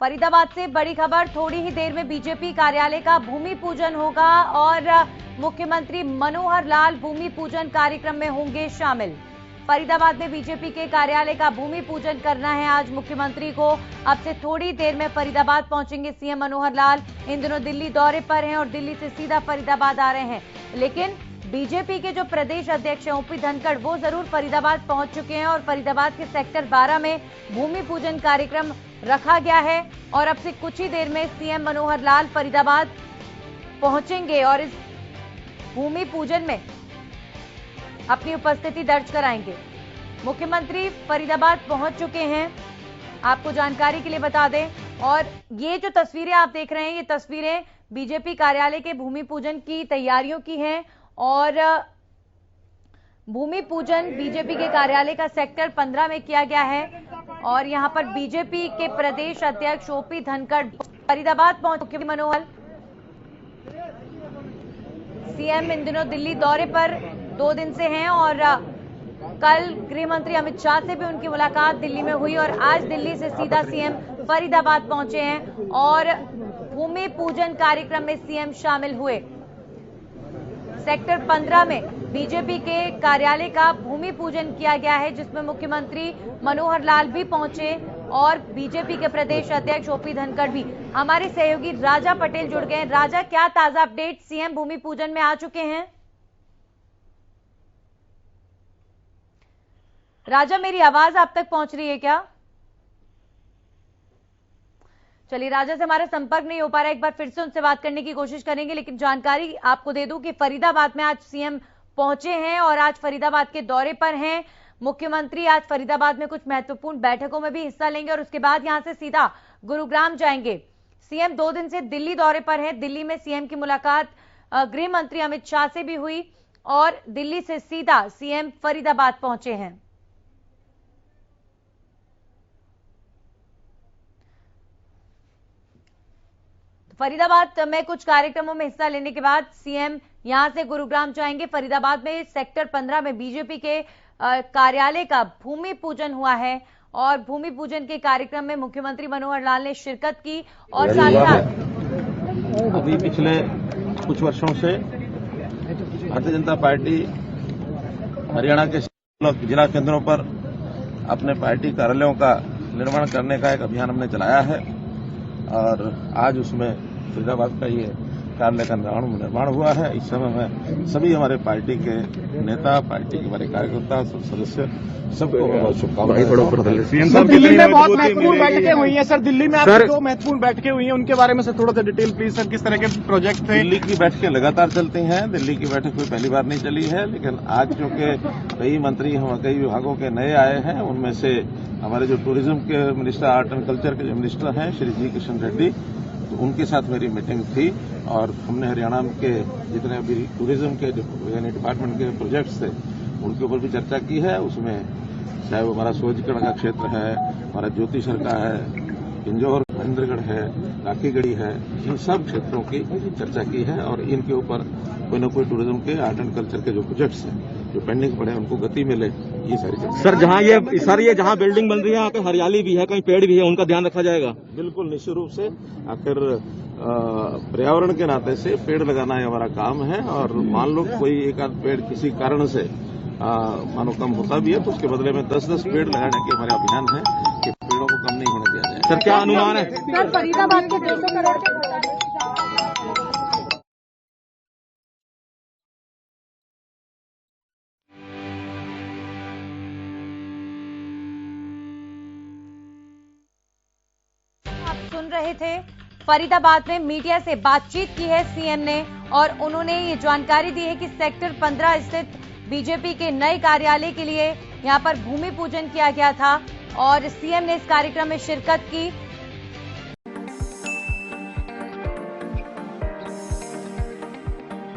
फरीदाबाद से बड़ी खबर, थोड़ी ही देर में बीजेपी कार्यालय का भूमि पूजन होगा और मुख्यमंत्री मनोहर लाल भूमि पूजन कार्यक्रम में होंगे शामिल। फरीदाबाद में बीजेपी के कार्यालय का भूमि पूजन करना है आज मुख्यमंत्री को। अब से थोड़ी देर में फरीदाबाद पहुंचेंगे सीएम मनोहर लाल। इन दिनों दिल्ली दौरे पर हैं और दिल्ली से सीधा फरीदाबाद आ रहे हैं, लेकिन बीजेपी के जो प्रदेश अध्यक्ष हैं ओपी धनखड़ वो जरूर फरीदाबाद पहुंच चुके हैं और फरीदाबाद के सेक्टर 12 में भूमि पूजन कार्यक्रम रखा गया है और अब से कुछ ही देर में सीएम मनोहर लाल फरीदाबाद पहुंचेंगे और इस भूमि पूजन में अपनी उपस्थिति दर्ज कराएंगे। मुख्यमंत्री फरीदाबाद पहुंच चुके हैं, आपको जानकारी के लिए बता दें। और ये जो तस्वीरें आप देख रहे हैं, ये तस्वीरें बीजेपी कार्यालय के भूमि पूजन की तैयारियों की हैं और भूमि पूजन बीजेपी के कार्यालय का सेक्टर 15 में किया गया है और यहां पर बीजेपी के प्रदेश अध्यक्ष ओपी धनखड़ फरीदाबाद पहुंचे। मनोहर सीएम इन दिनों दिल्ली दौरे पर 2 दिन से हैं और कल गृह मंत्री अमित शाह से भी उनकी मुलाकात दिल्ली में हुई और आज दिल्ली से सीधा सीएम फरीदाबाद पहुंचे हैं और भूमि पूजन कार्यक्रम में सीएम शामिल हुए। सेक्टर 15 में बीजेपी के कार्यालय का भूमि पूजन किया गया है जिसमें मुख्यमंत्री मनोहर लाल भी पहुंचे और बीजेपी के प्रदेश अध्यक्ष ओपी धनखड़ भी। हमारे सहयोगी राजा पटेल जुड़ गए। राजा, क्या ताजा अपडेट? सीएम भूमि पूजन में आ चुके हैं। राजा, मेरी आवाज आप तक पहुंच रही है क्या? चलिए, राजा से हमारा संपर्क नहीं हो पा रहा है, एक बार फिर से उनसे बात करने की कोशिश करेंगे। लेकिन जानकारी आपको दे दूं कि फरीदाबाद में आज सीएम पहुंचे हैं और आज फरीदाबाद के दौरे पर हैं। मुख्यमंत्री आज फरीदाबाद में कुछ महत्वपूर्ण बैठकों में भी हिस्सा लेंगे और उसके बाद यहां से सीधा गुरुग्राम जाएंगे। सीएम 2 दिन से दिल्ली दौरे पर हैं। दिल्ली में सीएम की मुलाकात गृह मंत्री अमित शाह से भी हुई और दिल्ली से सीधा सीएम फरीदाबाद पहुंचे हैं। फरीदाबाद में कुछ कार्यक्रमों में हिस्सा लेने के बाद सीएम यहां से गुरुग्राम जाएंगे। फरीदाबाद में सेक्टर 15 में बीजेपी के कार्यालय का भूमि पूजन हुआ है और भूमि पूजन के कार्यक्रम में मुख्यमंत्री मनोहर लाल ने शिरकत की और साथ ही साथ अभी पिछले कुछ वर्षों से भारतीय जनता पार्टी हरियाणा के जिला केंद्रों पर अपने पार्टी कार्यालयों का निर्माण करने का एक अभियान हमने चलाया है और आज उसमें फरीदाबाद का ये कार्यालय का निर्माण हुआ है। इस समय में सभी हमारे पार्टी के नेता, पार्टी के हमारे कार्यकर्ता, सदस्य सबको बहुत शुभकामनाएं। सर, दिल्ली में बहुत महत्वपूर्ण बैठकें हुई हैं। सर, दिल्ली में आपकी जो महत्वपूर्ण बैठकें हुई हैं उनके बारे में सर थोड़ा सा डिटेल प्लीज सर, किस तरह के प्रोजेक्ट थे? दिल्ली की बैठकें लगातार चलती हैं। दिल्ली की बैठक कोई पहली बार नहीं चली है, लेकिन आज चूंकि कई मंत्री कई विभागों के नए आए हैं, उनमें से हमारे जो टूरिज्म के मिनिस्टर, आर्ट एंड कल्चर के जो मिनिस्टर हैं श्री जी किशन रेड्डी, तो उनके साथ मेरी मीटिंग थी और हमने हरियाणा के जितने अभी टूरिज्म के यानी डिपार्टमेंट के प्रोजेक्ट्स थे उनके ऊपर भी चर्चा की है। उसमें चाहे वो हमारा सोजगढ़ का क्षेत्र है, हमारा ज्योतिसर का है, इंजौर, महेंद्रगढ़ है, काकीगढ़ी है, इन सब क्षेत्रों की चर्चा की है और इनके ऊपर कोई न कोई टूरिज्म के, आर्ट एंड कल्चर के जो प्रोजेक्ट्स हैं जो पेंडिंग पड़े उनको गति मिले, ये सारी चर्चा। सर, ये जहां बिल्डिंग बन रही है यहाँ पे हरियाली भी है, कहीं पेड़ भी है, उनका ध्यान रखा जाएगा? बिल्कुल निश्चित रूप से। आखिर पर्यावरण के नाते से पेड़ लगाना ही हमारा काम है और मान लो कोई एक आध पेड़ किसी कारण से मानो कम होता भी है तो उसके बदले में 10-10 पेड़ लगाने के हमारे अभियान है कि पेड़ों को कम नहीं होने दिया जाए। सर, क्या अनुमान है? सर, फरीदाबाद के 200 करोड़ के आप सुन रहे थे। फरीदाबाद में मीडिया से बातचीत की है सीएम ने और उन्होंने ये जानकारी दी है कि सेक्टर 15 स्थित बीजेपी के नए कार्यालय के लिए यहां पर भूमि पूजन किया गया था और सीएम ने इस कार्यक्रम में शिरकत की